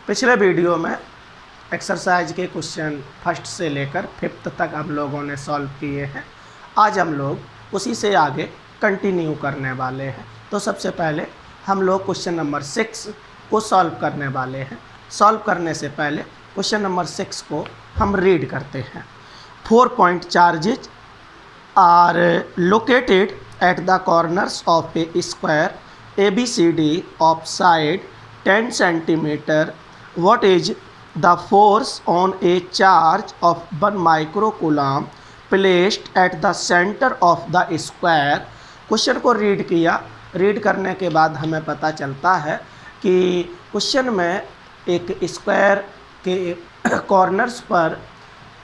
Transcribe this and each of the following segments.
पिछले वीडियो में एक्सरसाइज के क्वेश्चन फर्स्ट से लेकर फिफ्थ तक हम लोगों ने सॉल्व किए हैं। आज हम लोग उसी से आगे कंटिन्यू करने वाले हैं। तो सबसे पहले हम लोग क्वेश्चन नंबर 6 को सॉल्व करने वाले हैं। सॉल्व करने से पहले क्वेश्चन नंबर 6 को हम रीड करते हैं। 4 point charges are located at the corners of a square ABCD of side 10 centimeter. What is the force on a charge of 1 microcoulomb placed at the center of the square? Question को read किया। Read करने के बाद हमें पता चलता है कि क्वेश्चन में एक स्क्वायर के कॉर्नर्स पर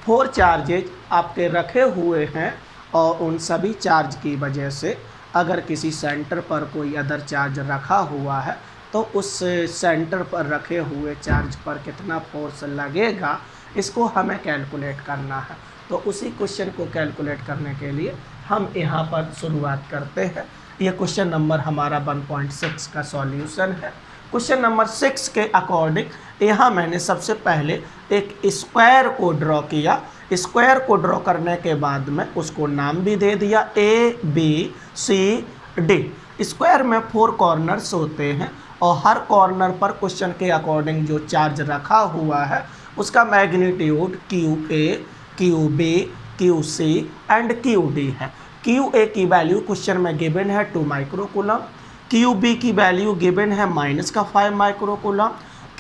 4 चार्जेज आपके रखे हुए हैं और उन सभी चार्ज की वजह से अगर किसी सेंटर पर कोई अदर चार्ज रखा हुआ है तो उस सेंटर पर रखे हुए चार्ज पर कितना फोर्स लगेगा, इसको हमें कैलकुलेट करना है। तो उसी क्वेश्चन को कैलकुलेट करने के लिए हम यहाँ पर शुरुआत करते हैं। ये क्वेश्चन नंबर हमारा 1.6 का सॉल्यूशन है। क्वेश्चन नंबर 6 के अकॉर्डिंग यहाँ मैंने सबसे पहले एक स्क्वायर को ड्रॉ किया। स्क्वायर को ड्रॉ करने के बाद में उसको नाम भी दे दिया ABCD। स्क्वायर में 4 कॉर्नर्स होते हैं और हर कॉर्नर पर क्वेश्चन के अकॉर्डिंग जो चार्ज रखा हुआ है उसका magnitude QA, QB, QC and QD है। QA की वैल्यू क्वेश्चन में गिवन है 2 माइक्रोकूलम, QB की वैल्यू गिवन है -5 माइक्रोकूलम,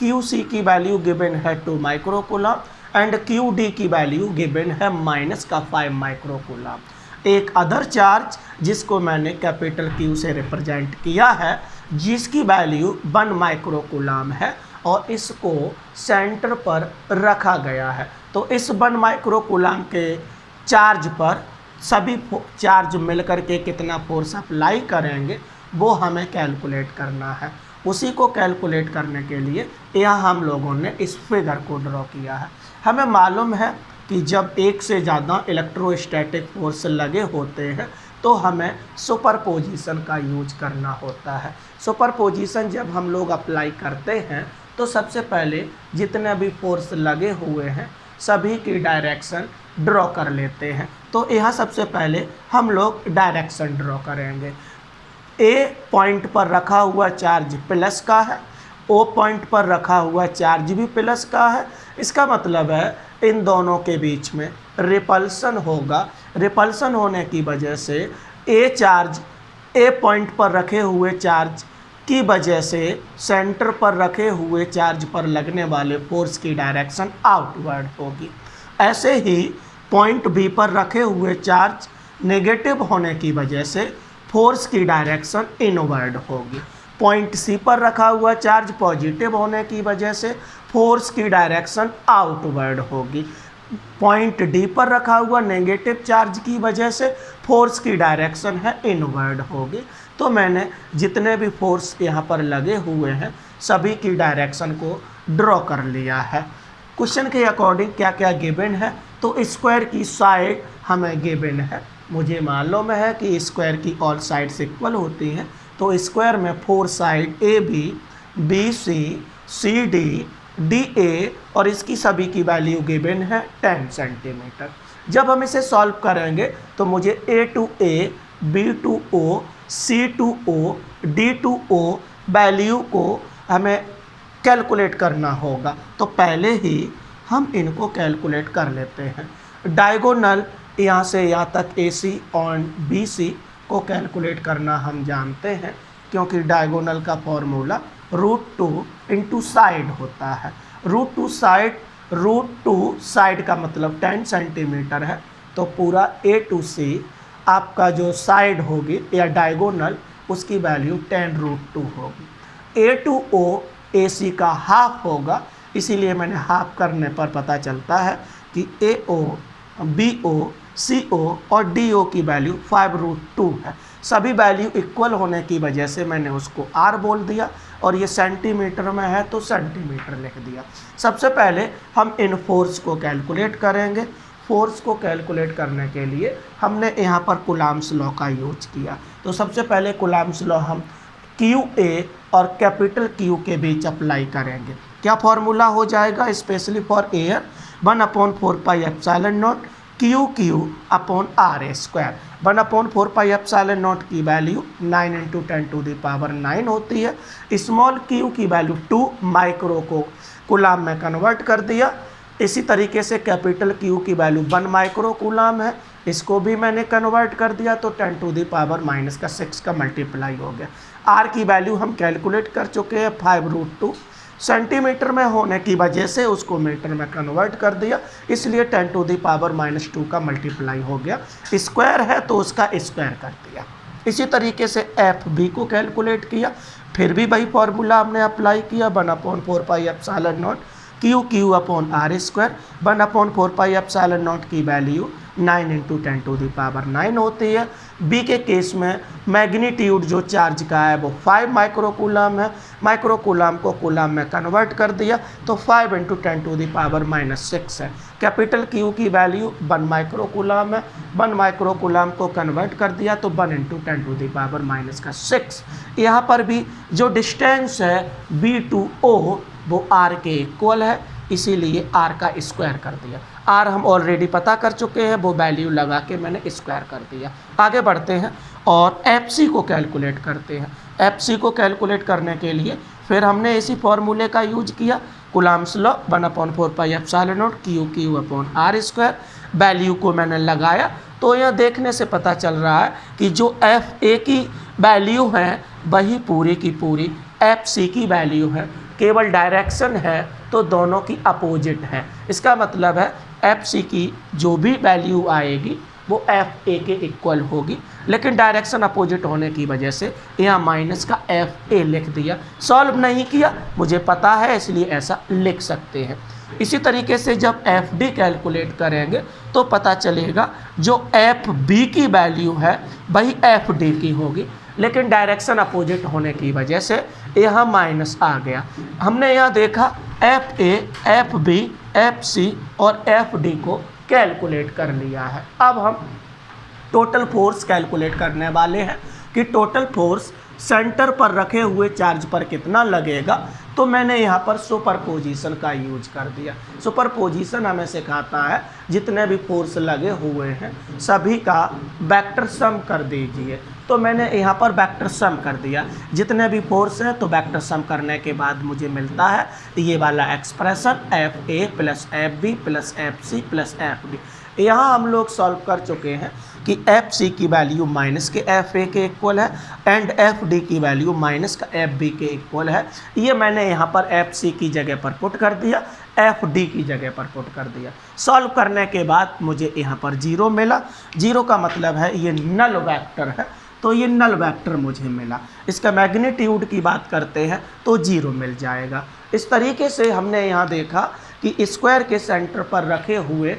QC की वैल्यू गिवन है 2 माइक्रोकूलम एंड QD की वैल्यू गिवन है -5 माइक्रोकूलम। एक अदर चार्ज जिसको मैंने कैपिटल Q से रिप्रेजेंट किया है जिसकी वैल्यू 1 माइक्रोकूलम है और इसको सेंटर पर रखा गया है। तो इस 1 माइक्रोकूलम के चार्ज पर सभी चार्ज मिलकर के कितना फोर्स अप्लाई करेंगे वो हमें कैलकुलेट करना है। उसी को कैलकुलेट करने के लिए यहाँ हम लोगों ने इस फिगर को ड्रॉ किया है। हमें मालूम है कि जब एक से ज़्यादा इलेक्ट्रोस्टैटिक फोर्स लगे होते हैं तो हमें सुपरपोजिशन का यूज करना होता है। सुपरपोजिशन जब हम लोग अप्लाई करते हैं तो सबसे पहले जितने भी फोर्स लगे हुए हैं सभी की डायरेक्शन ड्रॉ कर लेते हैं। तो यहाँ सबसे पहले हम लोग डायरेक्शन ड्रॉ करेंगे। A पॉइंट पर रखा हुआ चार्ज प्लस का है, O पॉइंट पर रखा हुआ चार्ज भी प्लस का है। इसका मतलब है इन दोनों के बीच में रिपल्सन होगा। रिपल्सन होने की वजह से A पॉइंट पर रखे हुए चार्ज की वजह से सेंटर पर रखे हुए चार्ज पर लगने वाले फोर्स की डायरेक्शन आउटवर्ड होगी। ऐसे ही पॉइंट B पर रखे हुए चार्ज नेगेटिव होने की वजह से फोर्स की डायरेक्शन इनवर्ड होगी। पॉइंट C पर रखा हुआ चार्ज पॉजिटिव होने की वजह से फोर्स की डायरेक्शन आउटवर्ड होगी। पॉइंट D पर रखा हुआ नेगेटिव चार्ज की वजह से फोर्स की डायरेक्शन है इनवर्ड होगी। तो मैंने जितने भी फोर्स यहाँ पर लगे हुए हैं सभी की डायरेक्शन को ड्रॉ कर लिया है। क्वेश्चन के अकॉर्डिंग क्या क्या गिवन है, तो स्क्वायर की साइड हमें गिवन है। मुझे मालूम है कि स्क्वायर की ऑल साइड्स इक्वल होती हैं। तो स्क्वायर में 4 side AB, BC, CD, DA और इसकी सभी की वैल्यू गिवन है 10 सेंटीमीटर। जब हम इसे सॉल्व करेंगे तो मुझे A to A, B to O, C to O, D to O value को हमें कैलकुलेट करना होगा। तो पहले ही हम इनको कैलकुलेट कर लेते हैं। डायगोनल यहाँ से यहाँ तक AC और BC को कैलकुलेट करना हम जानते हैं क्योंकि डायगोनल का फॉर्मूला √2 इंटू साइड होता है। √2 साइड का मतलब 10 सेंटीमीटर है। तो पूरा A to C आपका जो साइड होगी या डायगोनल उसकी वैल्यू 10√2 होगी। A to O AC का हाफ होगा, इसीलिए मैंने हाफ करने पर पता चलता है कि AO, BO, CO और DO की वैल्यू 5√2 है। सभी वैल्यू इक्वल होने की वजह से मैंने उसको R बोल दिया और ये सेंटीमीटर में है तो सेंटीमीटर लिख दिया। सबसे पहले हम इन फोर्स को कैलकुलेट करेंगे। फोर्स को कैलकुलेट करने के लिए हमने यहाँ पर कूलम्ब्स लॉ का यूज किया। तो सबसे पहले कूलम्ब्स लॉ हम QA और कैपिटल Q के बीच अप्लाई करेंगे। क्या फॉर्मूला हो जाएगा specially for air, 1/4πε0 QQ upon R²। 1/4πε0 की वैल्यू 9 × 10⁻9 होती है। स्मॉल q की वैल्यू 2 माइक्रो को कूलाम में कन्वर्ट कर दिया। इसी तरीके से कैपिटल Q की वैल्यू 1 माइक्रो कूलाम है, इसको भी मैंने कन्वर्ट कर दिया तो 10⁻⁻6 का मल्टीप्लाई हो गया। R की वैल्यू हम कैलकुलेट कर चुके हैं 5√2, सेंटीमीटर में होने की वजह से उसको मीटर में कन्वर्ट कर दिया, इसलिए 10⁻⁻2 का मल्टीप्लाई हो गया। स्क्वायर है तो उसका स्क्वायर कर दिया। इसी तरीके से एफ बी को कैलकुलेट किया, फिर भी वही फॉर्मूला हमने अप्लाई किया, 1/4πε0 QQ अपॉन R²। 1/4πε0 की वैल्यू 9 × 10⁻9 होती है। बी के केस में मैग्नीट्यूड जो चार्ज का है वो 5 माइक्रोकूलम है, माइक्रोकूलम को कूलम में कन्वर्ट कर दिया तो 5 × 10⁻6 है। कैपिटल Q की वैल्यू 1 माइक्रोकूलम है, 1 माइक्रोकूलम को कन्वर्ट कर दिया तो 1 × 10⁻6। यहाँ पर भी जो डिस्टेंस है B to O वो R के इक्वल है, इसीलिए R का स्क्वायर कर दिया। R हम ऑलरेडी पता कर चुके हैं, वो वैल्यू लगा के मैंने स्क्वायर कर दिया। आगे बढ़ते हैं और FC को कैलकुलेट करते हैं। FC को कैलकुलेट करने के लिए फिर हमने इसी फॉर्मूले का यूज किया, Coulomb's law 1/4πε0 QQ upon R²। Value को मैंने लगाया तो यह देखने से पता चल रहा है कि जो FA की वैल्यू है वही पूरी की पूरी FC की वैल्यू है, केवल डायरेक्शन है तो दोनों की अपोजिट है। इसका मतलब है FC की जो भी वैल्यू आएगी वो FA के इक्वल होगी, लेकिन डायरेक्शन अपोजिट होने की वजह से यहाँ माइनस का FA लिख दिया। सॉल्व नहीं किया, मुझे पता है इसलिए ऐसा लिख सकते हैं। इसी तरीके से जब FD कैलकुलेट करेंगे तो पता चलेगा जो FB की वैल्यू है वही FD की होगी, लेकिन डायरेक्शन अपोजिट होने की वजह से यहाँ माइनस आ गया। हमने यहाँ देखा FA, FB, FC और FD को कैलकुलेट कर लिया है। अब हम टोटल फोर्स कैलकुलेट करने वाले हैं कि टोटल फोर्स सेंटर पर रखे हुए चार्ज पर कितना लगेगा। तो मैंने यहाँ पर सुपरपोजिशन का यूज कर दिया। सुपरपोजिशन हमें सिखाता है जितने भी फोर्स लगे हुए हैं सभी का वेक्टर सम कर दीजिए। तो मैंने यहाँ पर वेक्टर सम कर दिया, जितने भी फोर्स हैं तो वेक्टर सम करने के बाद मुझे मिलता है ये वाला expression FA + FB + FC + FD। यहाँ हम लोग सॉल्व कर चुके हैं कि FC की वैल्यू माइनस के FA के इक्वल है एंड FD की वैल्यू माइनस का FB के इक्वल है। ये मैंने यहाँ पर FC की जगह पर पुट कर दिया, FD की जगह पर पुट कर दिया। सॉल्व करने के बाद मुझे यहाँ पर 0 मिला। 0 का मतलब है ये नल वेक्टर है, तो ये नल वेक्टर मुझे मिला। इसका मैग्नीट्यूड की बात करते हैं तो 0 मिल जाएगा। इस तरीके से हमने यहाँ देखा कि स्क्वायर के सेंटर पर रखे हुए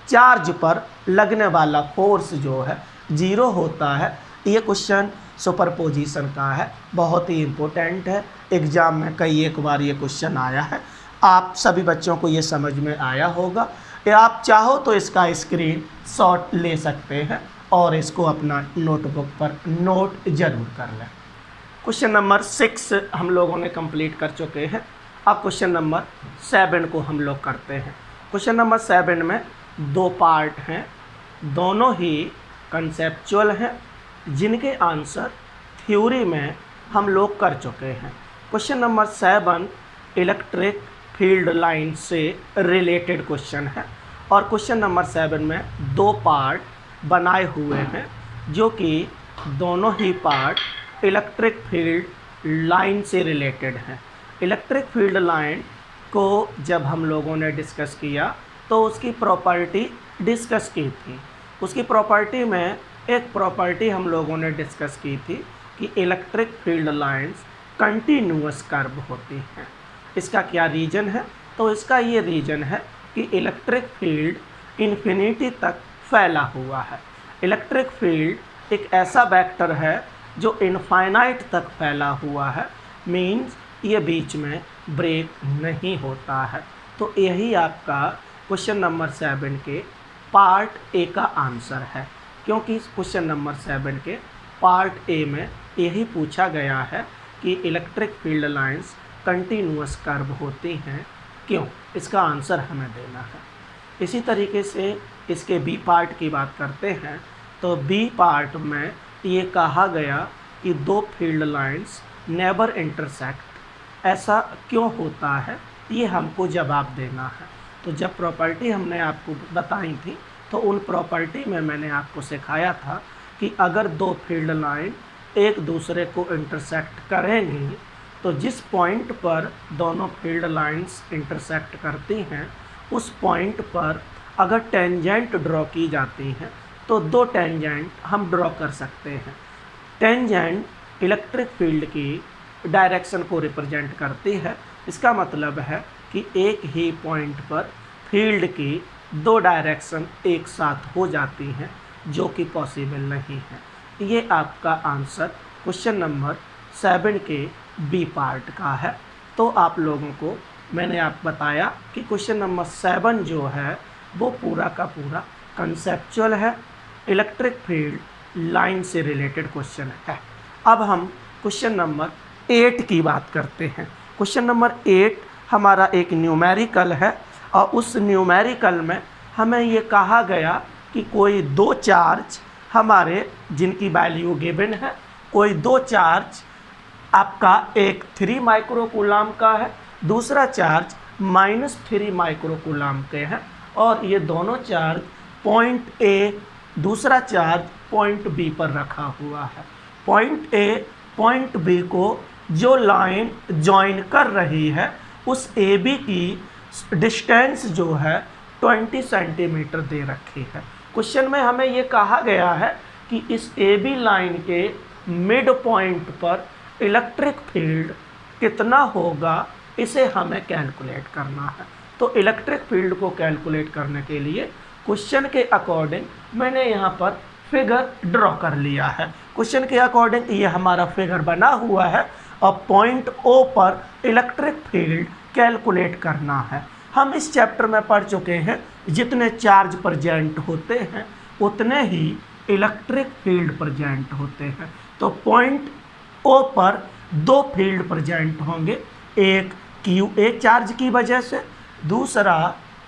चार्ज पर लगने वाला फोर्स जो है 0 होता है। ये क्वेश्चन सुपरपोजिशन का है, बहुत ही इम्पोर्टेंट है, एग्ज़ाम में कई एक बार ये क्वेश्चन आया है। आप सभी बच्चों को ये समझ में आया होगा। या आप चाहो तो इसका स्क्रीन शॉट ले सकते हैं और इसको अपना नोटबुक पर नोट ज़रूर कर लें। क्वेश्चन नंबर 6 हम लोगों ने कंप्लीट कर चुके हैं। अब क्वेश्चन नंबर 7 को हम लोग करते हैं। क्वेश्चन नंबर 7 में 2 पार्ट हैं, दोनों ही कंसेप्चुअल हैं, जिनके आंसर थ्योरी में हम लोग कर चुके हैं। Question number 7 electric field line से रिलेटेड क्वेश्चन है और क्वेश्चन नंबर 7 में 2 पार्ट बनाए हुए हैं, जो कि दोनों ही पार्ट इलेक्ट्रिक फील्ड लाइन से रिलेटेड हैं। इलेक्ट्रिक फील्ड लाइन को जब हम लोगों ने डिस्कस किया तो उसकी प्रॉपर्टी डिस्कस की थी। उसकी प्रॉपर्टी में एक प्रॉपर्टी हम लोगों ने डिस्कस की थी कि electric field lines continuous curve होती हैं। इसका क्या रीज़न है? तो इसका ये रीज़न है कि इलेक्ट्रिक फील्ड इन्फिनिटी तक फैला हुआ है। इलेक्ट्रिक फील्ड एक ऐसा वेक्टर है जो इनफाइनाइट तक फैला हुआ है, मीन्स ये बीच में ब्रेक नहीं होता है। तो यही आपका क्वेश्चन नंबर 7 के पार्ट ए का आंसर है, क्योंकि क्वेश्चन नंबर 7 के पार्ट ए में यही पूछा गया है कि electric field lines continuous curve होती हैं, क्यों? इसका आंसर हमें देना है। इसी तरीके से इसके बी पार्ट की बात करते हैं, तो बी पार्ट में ये कहा गया कि दो फील्ड लाइंस नेबर इंटरसेक्ट, ऐसा क्यों होता है, ये हमको जवाब देना है। तो जब प्रॉपर्टी हमने आपको बताई थी तो उन प्रॉपर्टी में मैंने आपको सिखाया था कि अगर दो फील्ड लाइन एक दूसरे को इंटरसेक्ट करेंगी तो जिस पॉइंट पर दोनों फील्ड लाइंस इंटरसेक्ट करती हैं उस पॉइंट पर अगर टेंजेंट ड्रॉ की जाती हैं तो दो टेंजेंट हम ड्रॉ कर सकते हैं। टेंजेंट इलेक्ट्रिक फील्ड की डायरेक्शन को रिप्रेजेंट करती है। इसका मतलब है कि एक ही पॉइंट पर फील्ड की दो डायरेक्शन एक साथ हो जाती हैं, जो कि पॉसिबल नहीं है। ये आपका आंसर क्वेश्चन नंबर 7 के बी पार्ट का है। तो आप लोगों को मैंने आप बताया कि क्वेश्चन नंबर 7 जो है वो पूरा का पूरा कंसेप्चुअल है, इलेक्ट्रिक फील्ड लाइन से रिलेटेड क्वेश्चन है। अब हम क्वेश्चन नंबर 8 की बात करते हैं। क्वेश्चन नंबर 8 हमारा एक न्यूमेरिकल है और उस न्यूमेरिकल में हमें ये कहा गया कि कोई दो चार्ज हमारे जिनकी वैल्यू गिवन है, कोई दो चार्ज आपका एक 3 माइक्रोकूलाम का है, दूसरा चार्ज -3 माइक्रोकूलाम के हैं और ये दोनों चार्ज पॉइंट ए, दूसरा चार्ज पॉइंट बी पर रखा हुआ है। पॉइंट ए पॉइंट बी को जो लाइन जॉइन कर रही है उस ए बी की डिस्टेंस जो है 20 सेंटीमीटर दे रखी है। क्वेश्चन में हमें ये कहा गया है कि इस ए बी लाइन के मिड पॉइंट पर इलेक्ट्रिक फील्ड कितना होगा, इसे हमें कैलकुलेट करना है। तो इलेक्ट्रिक फील्ड को कैलकुलेट करने के लिए क्वेश्चन के अकॉर्डिंग मैंने यहाँ पर फिगर ड्रॉ कर लिया है। क्वेश्चन के अकॉर्डिंग ये हमारा फिगर बना हुआ है और पॉइंट ओ पर इलेक्ट्रिक फील्ड कैलकुलेट करना है। हम इस चैप्टर में पढ़ चुके हैं जितने चार्ज प्रेजेंट होते हैं उतने ही इलेक्ट्रिक फील्ड प्रेजेंट होते हैं। तो पॉइंट ओ पर दो फील्ड प्रेजेंट होंगे, एक क्यू ए चार्ज की वजह से, दूसरा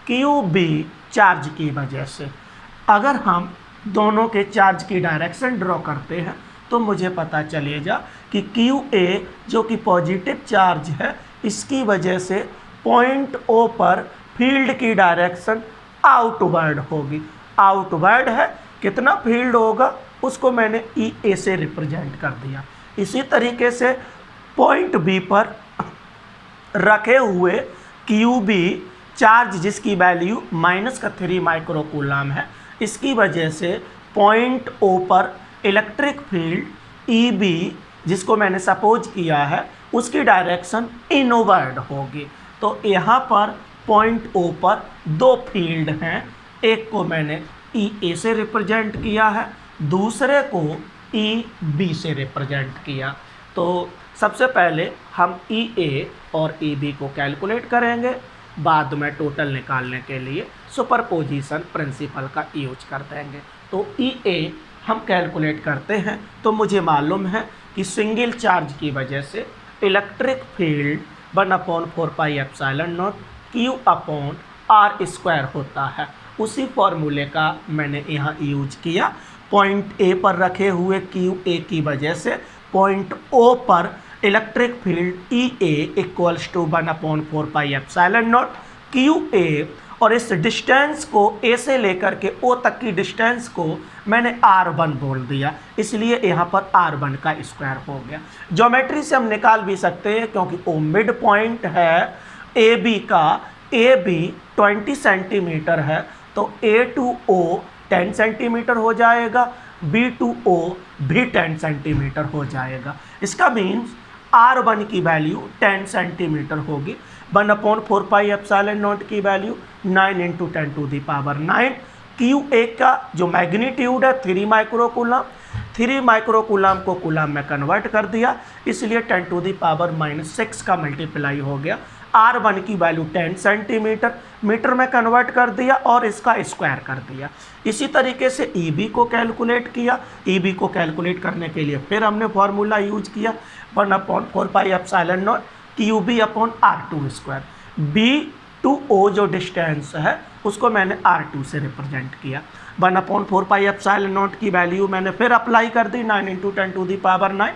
क्यू बी चार्ज की वजह से। अगर हम दोनों के चार्ज की डायरेक्शन ड्रॉ करते हैं तो मुझे पता चलेगा कि क्यू ए जो कि पॉजिटिव चार्ज है इसकी वजह से पॉइंट ओ पर फील्ड की डायरेक्शन आउटवर्ड होगी। आउटवर्ड है, कितना फील्ड होगा उसको मैंने ई ए से रिप्रेजेंट कर दिया। इसी तरीके से पॉइंट बी पर रखे हुए क्यू बी चार्ज जिसकी वैल्यू -3 माइक्रोकूलाम है, इसकी वजह से पॉइंट ओ पर इलेक्ट्रिक फील्ड ई बी जिसको मैंने सपोज किया है उसकी डायरेक्शन इनवर्ड होगी। तो यहाँ पर पॉइंट ओ पर दो फील्ड हैं, एक को मैंने ई ए से रिप्रेजेंट किया है, दूसरे को ई बी से रिप्रेजेंट किया। तो सबसे पहले हम ई ए और ई बी को कैलकुलेट करेंगे, बाद में टोटल निकालने के लिए सुपरपोजिशन प्रिंसिपल का यूज कर देंगे। तो ई ए हम कैलकुलेट करते हैं तो मुझे मालूम है कि सिंगल चार्ज की वजह से इलेक्ट्रिक फील्ड 1/4πε0 Q/r² होता है। उसी फॉर्मूले का मैंने यहाँ यूज किया। पॉइंट ए पर रखे हुए क्यू ए की वजह से पॉइंट ओ पर electric field E A equals to 1/4πε0 q A, और इस डिस्टेंस को ए से लेकर के ओ तक की डिस्टेंस को मैंने r1 बोल दिया, इसलिए यहाँ पर r1 का स्क्वायर हो गया। ज्योमेट्री से हम निकाल भी सकते हैं क्योंकि ओ मिड पॉइंट है ए बी का, ए बी 20 सेंटीमीटर है तो ए टू ओ 10 सेंटीमीटर हो जाएगा, बी टू ओ भी 10 सेंटीमीटर हो जाएगा। इसका मीन्स r1 की वैल्यू 10 सेंटीमीटर होगी। 1/4πε0 की वैल्यू 9 × 10⁹। क्यू ए का जो मैग्नीट्यूड है 3 माइक्रोकूलाम, 3 माइक्रोकूलाम को कूलाम में कन्वर्ट कर दिया, इसलिए 10⁻⁻6 का मल्टीप्लाई हो गया। r1 की वैल्यू 10 सेंटीमीटर, मीटर में कन्वर्ट कर दिया और इसका स्क्वायर कर दिया। इसी तरीके से ई बी को कैलकुलेट किया। ई बी को कैलकुलेट करने के लिए फिर हमने फार्मूला यूज किया 1/4πε0 q B upon R2 square. B to O जो डिस्टेंस है उसको मैंने R2 से रिप्रेजेंट किया। 1/4 पाई एप्सिलॉन नॉट की वैल्यू मैंने फिर अप्लाई कर दी 9 × 10⁻⁹।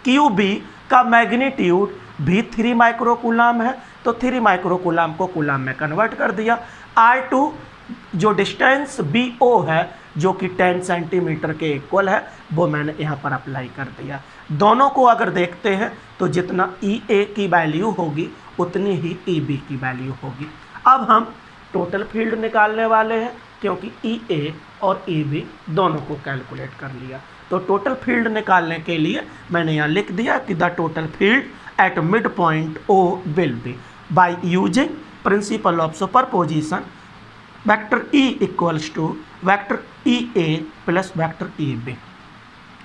क्यू बी का मैग्नीट्यूड भी 3 माइक्रोकूलाम है, तो 3 माइक्रोकूलाम को कूलाम में कन्वर्ट कर दिया। R2 जो डिस्टेंस BO है जो कि 10 सेंटीमीटर के इक्वल है, वो मैंने यहाँ पर अप्लाई कर दिया। दोनों को अगर देखते हैं तो जितना EA की वैल्यू होगी उतनी ही EB की वैल्यू होगी। अब हम टोटल फील्ड निकालने वाले हैं क्योंकि EA और EB दोनों को कैलकुलेट कर लिया। तो टोटल फील्ड निकालने के लिए मैंने यहाँ लिख दिया कि the total field at mid point O will be by using principle of superposition vector E equals to vector EA plus vector EB।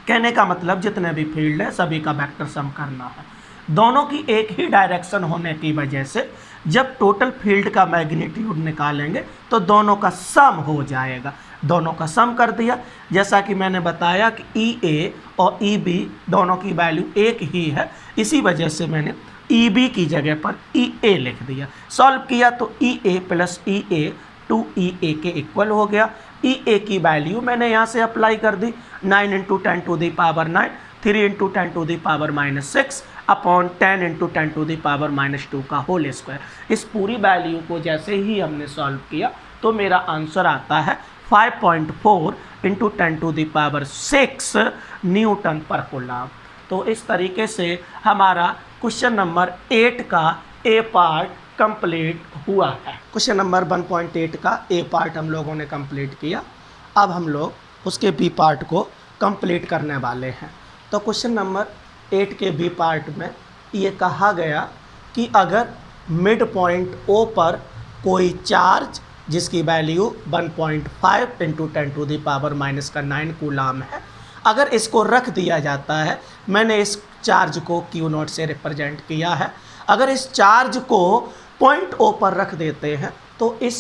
कहने का मतलब जितने भी फील्ड है सभी का वेक्टर सम करना है। दोनों की एक ही डायरेक्शन होने की वजह से जब टोटल फील्ड का मैग्नीट्यूड निकालेंगे तो दोनों का सम हो जाएगा। दोनों का सम कर दिया। जैसा कि मैंने बताया कि EA और EB दोनों की वैल्यू एक ही है, इसी वजह से मैंने EB की जगह पर EA लिख दिया। सॉल्व किया तो EA प्लस EA 2EA के इक्वल हो गया। EA की वैल्यू मैंने यहाँ से अप्लाई कर दी 9 × 10⁻⁹, 3 × 10⁻⁻6 अपॉन 10 × 10⁻⁻2 का होल स्क्वायर। इस पूरी वैल्यू को जैसे ही हमने सॉल्व किया तो मेरा आंसर आता है 5.4 × 10⁻6 न्यूटन पर कूलम। तो इस तरीके से हमारा क्वेश्चन नंबर 8 का ए पार्ट कंप्लीट हुआ है। क्वेश्चन नंबर 1.8 का ए पार्ट हम लोगों ने कंप्लीट किया। अब हम लोग उसके बी पार्ट को कंप्लीट करने वाले हैं। तो क्वेश्चन नंबर 8 के बी पार्ट में ये कहा गया कि अगर मिड पॉइंट O पर कोई चार्ज जिसकी वैल्यू 1.5 × 10⁻⁻9 कूलाम है, अगर इसको रख दिया जाता है, मैंने इस चार्ज को Q0 से रिप्रेजेंट किया है। अगर इस चार्ज को पॉइंट O पर रख देते हैं तो इस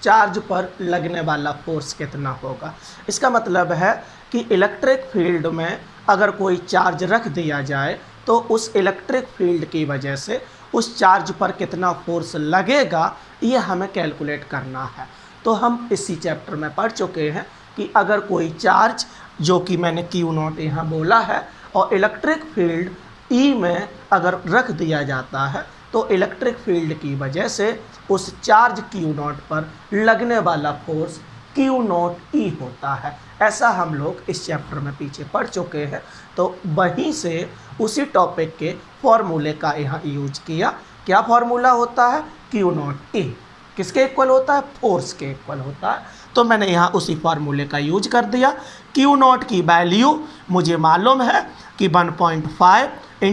चार्ज पर लगने वाला फोर्स कितना होगा। इसका मतलब है कि इलेक्ट्रिक फील्ड में अगर कोई चार्ज रख दिया जाए तो उस इलेक्ट्रिक फील्ड की वजह से उस चार्ज पर कितना फोर्स लगेगा ये हमें कैलकुलेट करना है। तो हम इसी चैप्टर में पढ़ चुके हैं कि अगर कोई चार्ज जो कि मैंने Q0 यहाँ बोला है और इलेक्ट्रिक फील्ड E में अगर रख दिया जाता है तो इलेक्ट्रिक फील्ड की वजह से उस चार्ज Q0 पर लगने वाला फोर्स Q0E होता है। ऐसा हम लोग इस चैप्टर में पीछे पढ़ चुके हैं। तो वहीं से उसी टॉपिक के फॉर्मूले का यहाँ यूज किया। क्या फॉर्मूला होता है? Q0E किसके इक्वल होता है? फोर्स के इक्वल होता है। तो मैंने यहाँ उसी फार्मूले का यूज कर दिया। Q0 की वैल्यू मुझे मालूम है कि 1.5 ×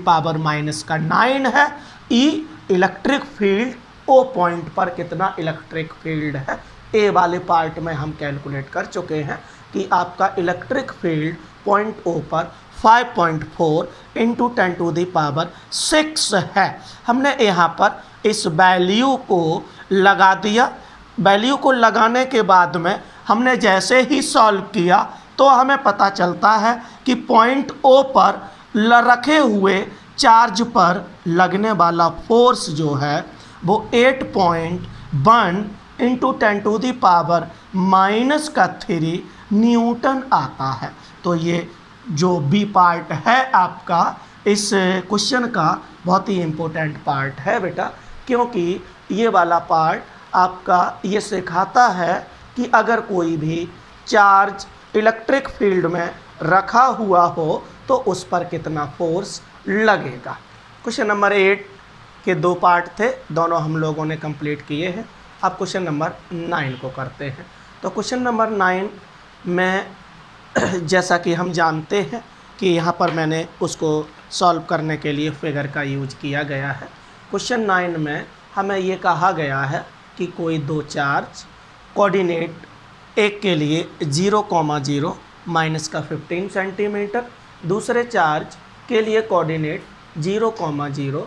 10⁻⁻9 है। E electric field O point पर कितना इलेक्ट्रिक फील्ड है, ए वाले पार्ट में हम कैलकुलेट कर चुके हैं कि आपका इलेक्ट्रिक फील्ड पॉइंट O पर 5.4 × 10⁻6 है। हमने यहाँ पर इस वैल्यू को लगा दिया। वैल्यू को लगाने के बाद में हमने जैसे ही सॉल्व किया तो हमें पता चलता है कि पॉइंट O पर रखे हुए चार्ज पर लगने वाला फोर्स जो है वो 8.1 × 10⁻³ न्यूटन आता है। तो ये जो बी पार्ट है आपका इस क्वेश्चन का बहुत ही इम्पोर्टेंट पार्ट है बेटा, क्योंकि ये वाला पार्ट आपका ये सिखाता है कि अगर कोई भी चार्ज इलेक्ट्रिक फील्ड में रखा हुआ हो तो उस पर कितना फोर्स लगेगा। क्वेश्चन नंबर 8 के 2 पार्ट थे, दोनों हम लोगों ने कंप्लीट किए हैं। अब क्वेश्चन नंबर 9 को करते हैं। तो क्वेश्चन नंबर 9 में जैसा कि हम जानते हैं कि यहाँ पर मैंने उसको सॉल्व करने के लिए फिगर का यूज किया गया है। क्वेश्चन 9 में हमें ये कहा गया है कि कोई 2 चार्ज कोऑर्डिनेट एक के लिए 0,0 माइनस का 15 सेंटीमीटर, दूसरे चार्ज के लिए कोऑर्डिनेट 0,0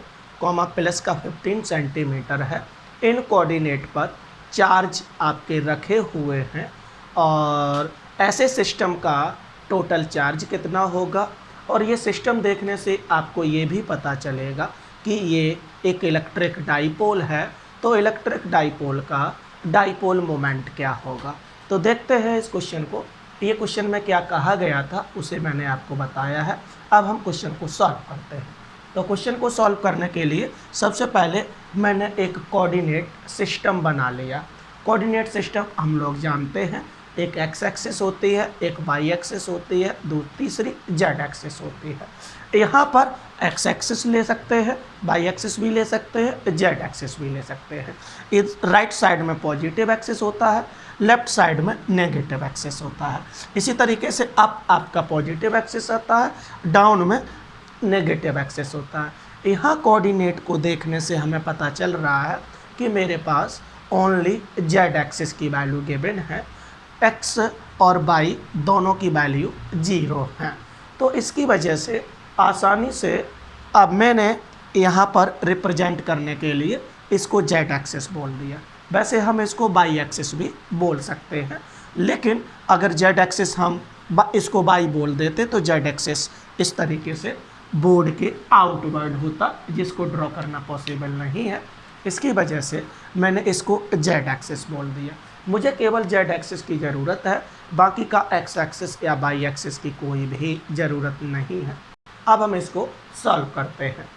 प्लस का 15 सेंटीमीटर है। इन कोऑर्डिनेट पर चार्ज आपके रखे हुए हैं और ऐसे सिस्टम का टोटल चार्ज कितना होगा। और ये सिस्टम देखने से आपको ये भी पता चलेगा कि ये एक इलेक्ट्रिक डाइपोल है, तो इलेक्ट्रिक डाइपोल का डाइपोल मोमेंट क्या होगा। तो देखते हैं इस क्वेश्चन को। ये क्वेश्चन में क्या कहा गया था उसे मैंने आपको बताया है। अब हम क्वेश्चन को सॉल्व करते हैं। तो क्वेश्चन को सॉल्व करने के लिए सबसे पहले मैंने एक कोऑर्डिनेट सिस्टम बना लिया। कोऑर्डिनेट सिस्टम हम लोग जानते हैं, एक एक्स एक्सिस होती है, एक वाई एक्सिस होती है, तीसरी जेड एक्सिस होती है। यहाँ पर एक्स एक्सिस ले सकते हैं, वाई एक्सिस भी ले सकते हैं, जेड एक्सिस भी ले सकते हैं। इस राइट साइड में पॉजिटिव एक्सिस होता है, लेफ्ट साइड में नेगेटिव एक्सिस होता है। इसी तरीके से अप आपका पॉजिटिव एक्सिस आता है, डाउन में नेगेटिव एक्सिस होता है। यहाँ कोऑर्डिनेट को देखने से हमें पता चल रहा है कि मेरे पास ओनली जेड एक्सिस की वैल्यू गिवन है, एक्स और वाई दोनों की वैल्यू 0 है। तो इसकी वजह से आसानी से अब मैंने यहाँ पर रिप्रेजेंट करने के लिए इसको जेड एक्सिस बोल दिया। वैसे हम इसको वाई एक्सिस भी बोल सकते हैं, लेकिन अगर जेड एक्सिस हम इसको वाई बोल देते तो जेड एक्सिस इस तरीके से बोर्ड के आउटवर्ड होता, जिसको ड्रॉ करना पॉसिबल नहीं है। इसकी वजह से मैंने इसको जेड एक्सिस बोल दिया। मुझे केवल जेड एक्सिस की ज़रूरत है, बाकी का एक्स एक्सिस या वाई एक्सिस की कोई भी ज़रूरत नहीं है। अब हम इसको सॉल्व करते हैं।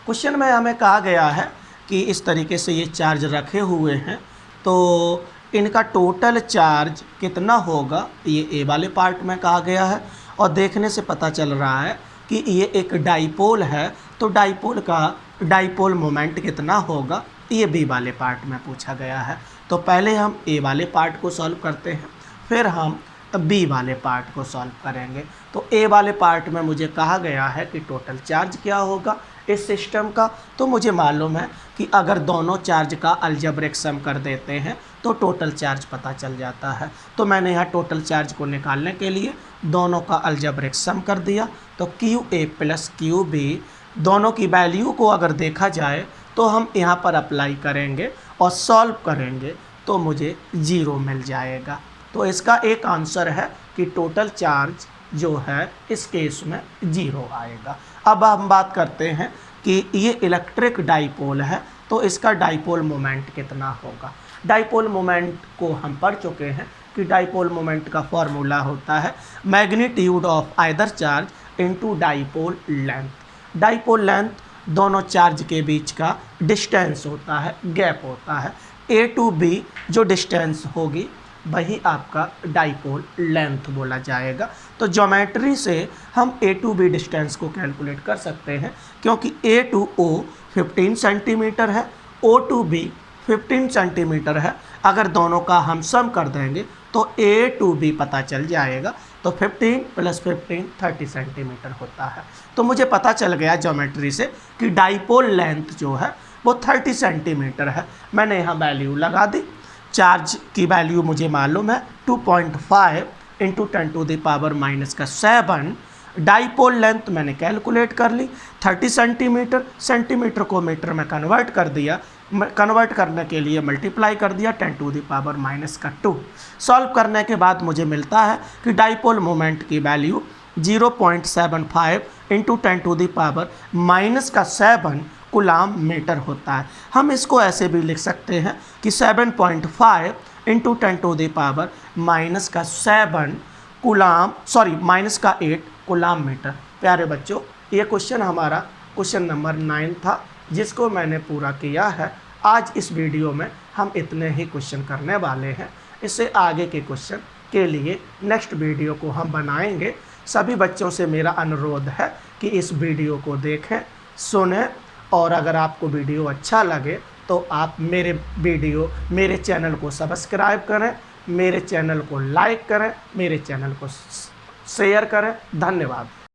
क्वेश्चन में हमें कहा गया है कि इस तरीके से ये चार्ज रखे हुए हैं, तो इनका टोटल चार्ज कितना होगा, ये ए वाले पार्ट में कहा गया है। और देखने से पता चल रहा है कि ये एक डाइपोल है, तो डाइपोल का डाइपोल मोमेंट कितना होगा, ये बी वाले पार्ट में पूछा गया है। तो पहले हम ए वाले पार्ट को सॉल्व करते हैं, फिर हम बी वाले पार्ट को सॉल्व करेंगे। तो ए वाले पार्ट में मुझे कहा गया है कि टोटल चार्ज क्या होगा इस सिस्टम का। तो मुझे मालूम है कि अगर दोनों चार्ज का अलजेब्रिक सम कर देते हैं तो टोटल चार्ज पता चल जाता है। तो मैंने यहाँ टोटल चार्ज को निकालने के लिए दोनों का अलजेब्रिक सम कर दिया। तो Q A plus Q B दोनों की वैल्यू को अगर देखा जाए तो हम यहाँ पर अप्लाई करेंगे और सॉल्व करेंगे तो मुझे 0 मिल जाएगा। तो इसका एक आंसर है कि टोटल चार्ज जो है इस केस में 0 आएगा। अब हम बात करते हैं कि ये इलेक्ट्रिक डाइपोल है, तो इसका डाइपोल मोमेंट कितना होगा। डाइपोल मोमेंट को हम पढ़ चुके हैं कि डाइपोल मोमेंट का फॉर्मूला होता है magnitude of either charge into dipole length. Dipole length दोनों चार्ज के बीच का डिस्टेंस होता है, गैप होता है। ए टू बी जो डिस्टेंस होगी वही आपका डाइपोल लेंथ बोला जाएगा। तो ज्योमेट्री से हम ए टू बी डिस्टेंस को कैलकुलेट कर सकते हैं, क्योंकि ए टू ओ 15 सेंटीमीटर है, ओ टू बी 15 सेंटीमीटर है। अगर दोनों का हम सम कर देंगे तो ए टू बी पता चल जाएगा। तो 15 + 15 30 सेंटीमीटर होता है। तो मुझे पता चल गया ज्योमेट्री से कि डाइपोल लेंथ जो है वो 30 सेंटीमीटर है। मैंने यहाँ वैल्यू लगा दी। चार्ज की वैल्यू मुझे मालूम है 2.5 × 10⁻⁻⁷। डाइपोल लेंथ मैंने कैलकुलेट कर ली 30 सेंटीमीटर, सेंटीमीटर को मीटर में कन्वर्ट कर दिया। कन्वर्ट करने के लिए मल्टीप्लाई कर दिया 10⁻⁻²। सॉल्व करने के बाद मुझे मिलता है कि डाइपोल मोमेंट की वैल्यू 0.75 × 10⁻⁻7 कूलाम मीटर होता है। हम इसको ऐसे भी लिख सकते हैं कि 7.5 × 10⁻⁻7 कूलाम -8 कूलाम मीटर। प्यारे बच्चों, ये क्वेश्चन हमारा क्वेश्चन नंबर 9 था, जिसको मैंने पूरा किया है। आज इस वीडियो में हम इतने ही क्वेश्चन करने वाले हैं। इससे आगे के क्वेश्चन के लिए नेक्स्ट वीडियो को हम बनाएंगे। सभी बच्चों से मेरा अनुरोध है कि इस वीडियो को देखें, सुनें, और अगर आपको वीडियो अच्छा लगे तो आप मेरे चैनल को सब्सक्राइब करें, मेरे चैनल को लाइक करें, मेरे चैनल को शेयर करें। धन्यवाद।